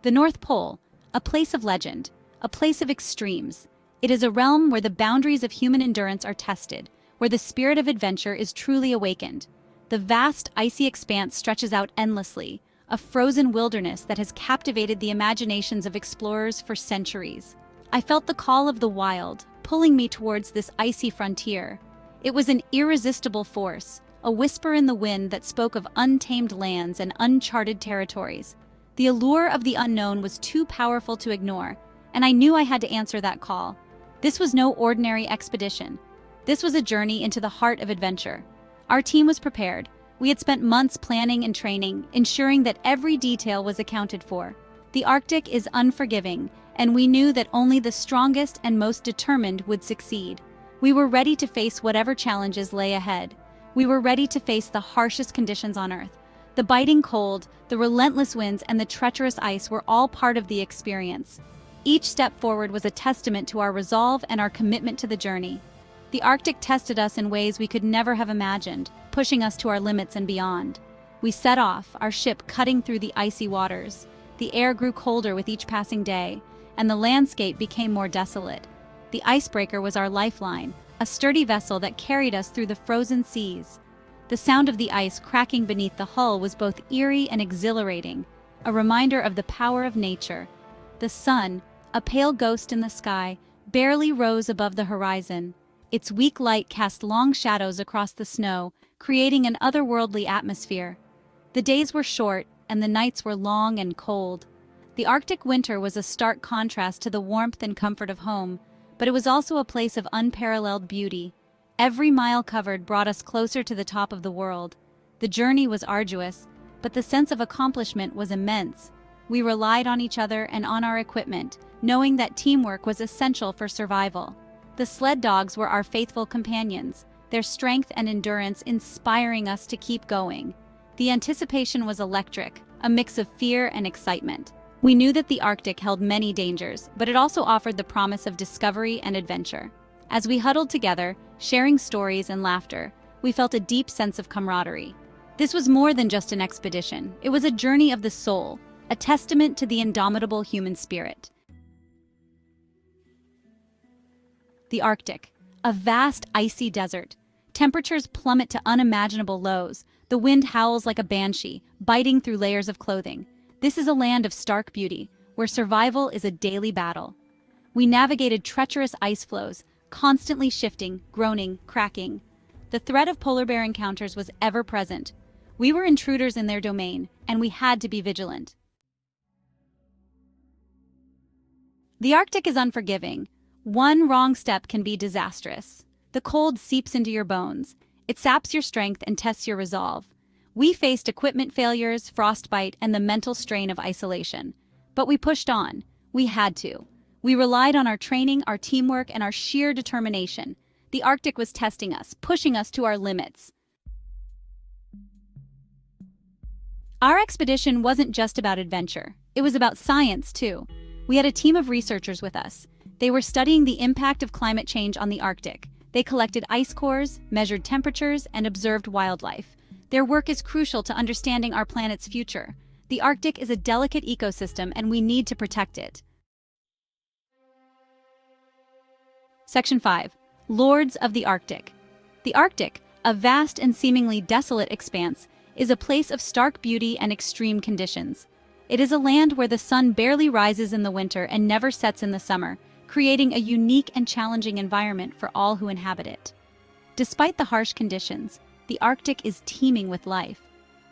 The North Pole, a place of legend, a place of extremes. It is a realm where the boundaries of human endurance are tested, where the spirit of adventure is truly awakened. The vast, icy expanse stretches out endlessly, a frozen wilderness that has captivated the imaginations of explorers for centuries. I felt the call of the wild, pulling me towards this icy frontier. It was an irresistible force, a whisper in the wind that spoke of untamed lands and uncharted territories. The allure of the unknown was too powerful to ignore, and I knew I had to answer that call. This was no ordinary expedition. This was a journey into the heart of adventure. Our team was prepared. We had spent months planning and training, ensuring that every detail was accounted for. The Arctic is unforgiving, and we knew that only the strongest and most determined would succeed. We were ready to face whatever challenges lay ahead. We were ready to face the harshest conditions on Earth. The biting cold, the relentless winds, and the treacherous ice were all part of the experience. Each step forward was a testament to our resolve and our commitment to the journey. The Arctic tested us in ways we could never have imagined, pushing us to our limits and beyond. We set off, our ship cutting through the icy waters. The air grew colder with each passing day, and the landscape became more desolate. The icebreaker was our lifeline, a sturdy vessel that carried us through the frozen seas. The sound of the ice cracking beneath the hull was both eerie and exhilarating, a reminder of the power of nature. The sun, a pale ghost in the sky, barely rose above the horizon. Its weak light cast long shadows across the snow, creating an otherworldly atmosphere. The days were short, and the nights were long and cold. The Arctic winter was a stark contrast to the warmth and comfort of home, but it was also a place of unparalleled beauty. Every mile covered brought us closer to the top of the world. The journey was arduous, but the sense of accomplishment was immense. We relied on each other and on our equipment, knowing that teamwork was essential for survival. The sled dogs were our faithful companions, their strength and endurance inspiring us to keep going. The anticipation was electric, a mix of fear and excitement. We knew that the Arctic held many dangers, but it also offered the promise of discovery and adventure. As we huddled together, sharing stories and laughter, we felt a deep sense of camaraderie. This was more than just an expedition. It was a journey of the soul, a testament to the indomitable human spirit. The Arctic, a vast icy desert. Temperatures plummet to unimaginable lows. The wind howls like a banshee, biting through layers of clothing. This is a land of stark beauty, where survival is a daily battle. We navigated treacherous ice floes, constantly shifting, groaning, cracking. The threat of polar bear encounters was ever present. We were intruders in their domain, and we had to be vigilant. The Arctic is unforgiving. One wrong step can be disastrous. The cold seeps into your bones. It saps your strength and tests your resolve. We faced equipment failures, frostbite, and the mental strain of isolation. But we pushed on. We had to. We relied on our training, our teamwork, and our sheer determination. The Arctic was testing us, pushing us to our limits. Our expedition wasn't just about adventure. It was about science, too. We had a team of researchers with us. They were studying the impact of climate change on the Arctic. They collected ice cores, measured temperatures, and observed wildlife. Their work is crucial to understanding our planet's future. The Arctic is a delicate ecosystem, and we need to protect it. Section 5. Lords of the Arctic. The Arctic, a vast and seemingly desolate expanse, is a place of stark beauty and extreme conditions. It is a land where the sun barely rises in the winter and never sets in the summer, creating a unique and challenging environment for all who inhabit it. Despite the harsh conditions, the Arctic is teeming with life.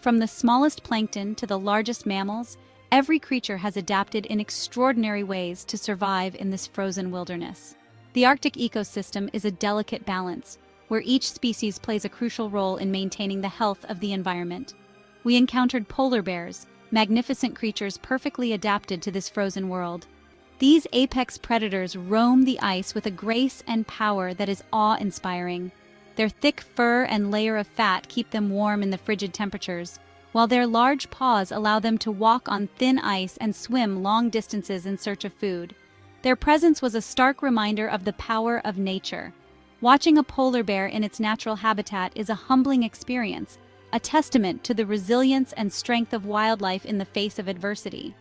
From the smallest plankton to the largest mammals, every creature has adapted in extraordinary ways to survive in this frozen wilderness. The Arctic ecosystem is a delicate balance, where each species plays a crucial role in maintaining the health of the environment. We encountered polar bears, magnificent creatures perfectly adapted to this frozen world. These apex predators roam the ice with a grace and power that is awe-inspiring. Their thick fur and layer of fat keep them warm in the frigid temperatures, while their large paws allow them to walk on thin ice and swim long distances in search of food. Their presence was a stark reminder of the power of nature. Watching a polar bear in its natural habitat is a humbling experience, a testament to the resilience and strength of wildlife in the face of adversity.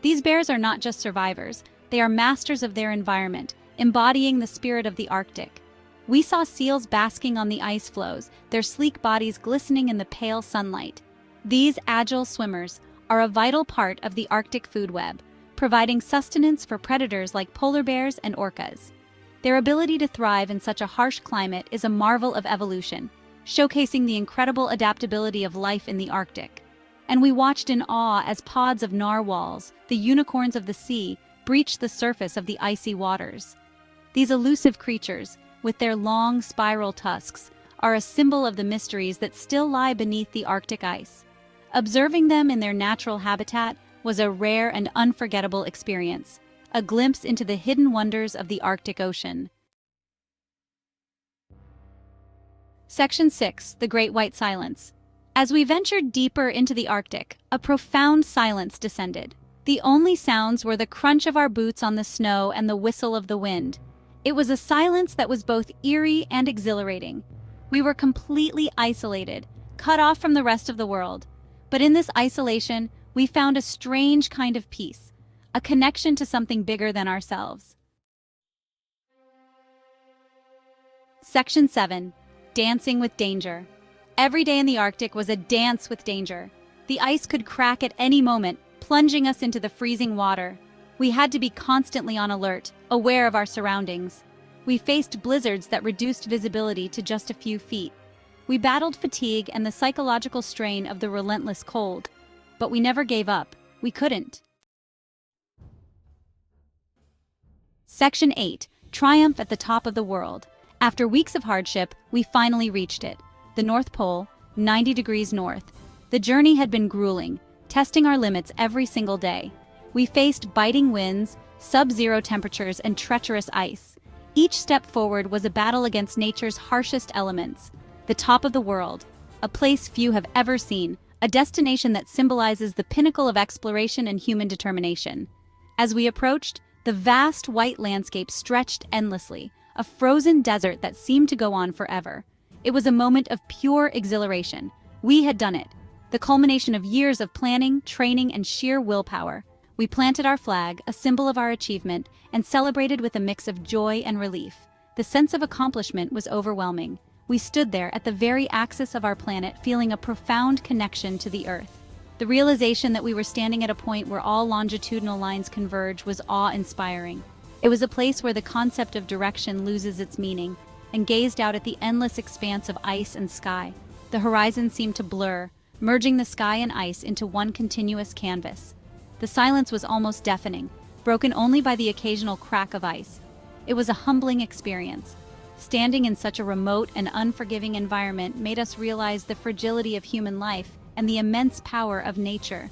These bears are not just survivors, they are masters of their environment, embodying the spirit of the Arctic. We saw seals basking on the ice floes, their sleek bodies glistening in the pale sunlight. These agile swimmers are a vital part of the Arctic food web, providing sustenance for predators like polar bears and orcas. Their ability to thrive in such a harsh climate is a marvel of evolution, showcasing the incredible adaptability of life in the Arctic. And we watched in awe as pods of narwhals, the unicorns of the sea, breached the surface of the icy waters. These elusive creatures, with their long spiral tusks, are a symbol of the mysteries that still lie beneath the Arctic ice. Observing them in their natural habitat was a rare and unforgettable experience, a glimpse into the hidden wonders of the Arctic Ocean. Section 6. The Great White Silence. As we ventured deeper into the Arctic, a profound silence descended. The only sounds were the crunch of our boots on the snow and the whistle of the wind. It was a silence that was both eerie and exhilarating. We were completely isolated, cut off from the rest of the world. But in this isolation, we found a strange kind of peace, a connection to something bigger than ourselves. Section 7. Dancing with Danger. Every day in the Arctic was a dance with danger. The ice could crack at any moment, plunging us into the freezing water. We had to be constantly on alert, aware of our surroundings. We faced blizzards that reduced visibility to just a few feet. We battled fatigue and the psychological strain of the relentless cold. But we never gave up. We couldn't. Section 8. Triumph at the top of the world. After weeks of hardship, we finally reached it. The North Pole, 90 degrees north. The journey had been grueling, testing our limits every single day. We faced biting winds, sub-zero temperatures, and treacherous ice. Each step forward was a battle against nature's harshest elements. The top of the world, a place few have ever seen, a destination that symbolizes the pinnacle of exploration and human determination. As we approached, the vast white landscape stretched endlessly, a frozen desert that seemed to go on forever. It was a moment of pure exhilaration. We had done it. The culmination of years of planning, training, and sheer willpower. We planted our flag, a symbol of our achievement, and celebrated with a mix of joy and relief. The sense of accomplishment was overwhelming. We stood there at the very axis of our planet, feeling a profound connection to the Earth. The realization that we were standing at a point where all longitudinal lines converge was awe-inspiring. It was a place where the concept of direction loses its meaning, and gazed out at the endless expanse of ice and sky. The horizon seemed to blur, merging the sky and ice into one continuous canvas. The silence was almost deafening, broken only by the occasional crack of ice. It was a humbling experience. Standing in such a remote and unforgiving environment made us realize the fragility of human life and the immense power of nature.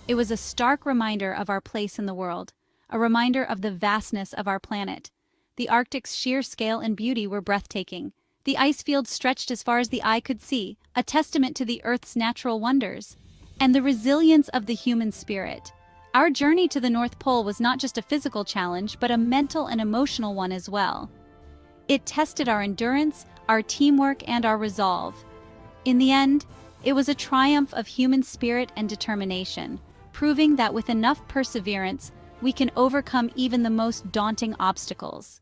It was a stark reminder of our place in the world, a reminder of the vastness of our planet. The Arctic's sheer scale and beauty were breathtaking. The ice fields stretched as far as the eye could see, a testament to the Earth's natural wonders. And the resilience of the human spirit. Our journey to the North Pole was not just a physical challenge, but a mental and emotional one as well. It tested our endurance, our teamwork, and our resolve. In the end, it was a triumph of human spirit and determination, proving that with enough perseverance, we can overcome even the most daunting obstacles.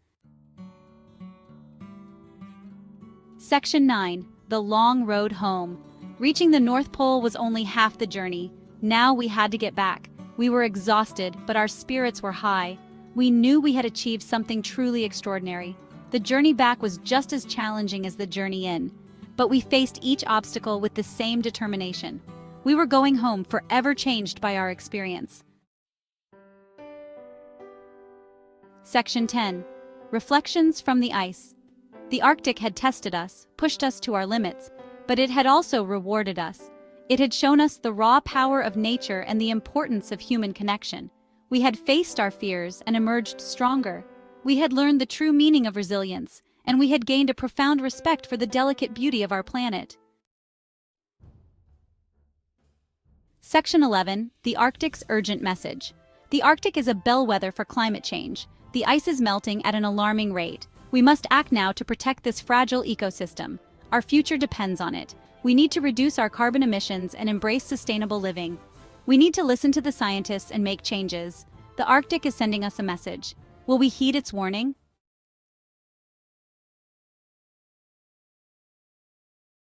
Section 9. The Long Road Home. Reaching the North Pole was only half the journey. Now we had to get back. We were exhausted, but our spirits were high. We knew we had achieved something truly extraordinary. The journey back was just as challenging as the journey in, but we faced each obstacle with the same determination. We were going home forever changed by our experience. Section 10. Reflections from the Ice. The Arctic had tested us, pushed us to our limits, but it had also rewarded us. It had shown us the raw power of nature and the importance of human connection. We had faced our fears and emerged stronger. We had learned the true meaning of resilience, and we had gained a profound respect for the delicate beauty of our planet. Section 11. The Arctic's Urgent Message. The Arctic is a bellwether for climate change. The ice is melting at an alarming rate. We must act now to protect this fragile ecosystem. Our future depends on it. We need to reduce our carbon emissions and embrace sustainable living. We need to listen to the scientists and make changes. The Arctic is sending us a message. Will we heed its warning?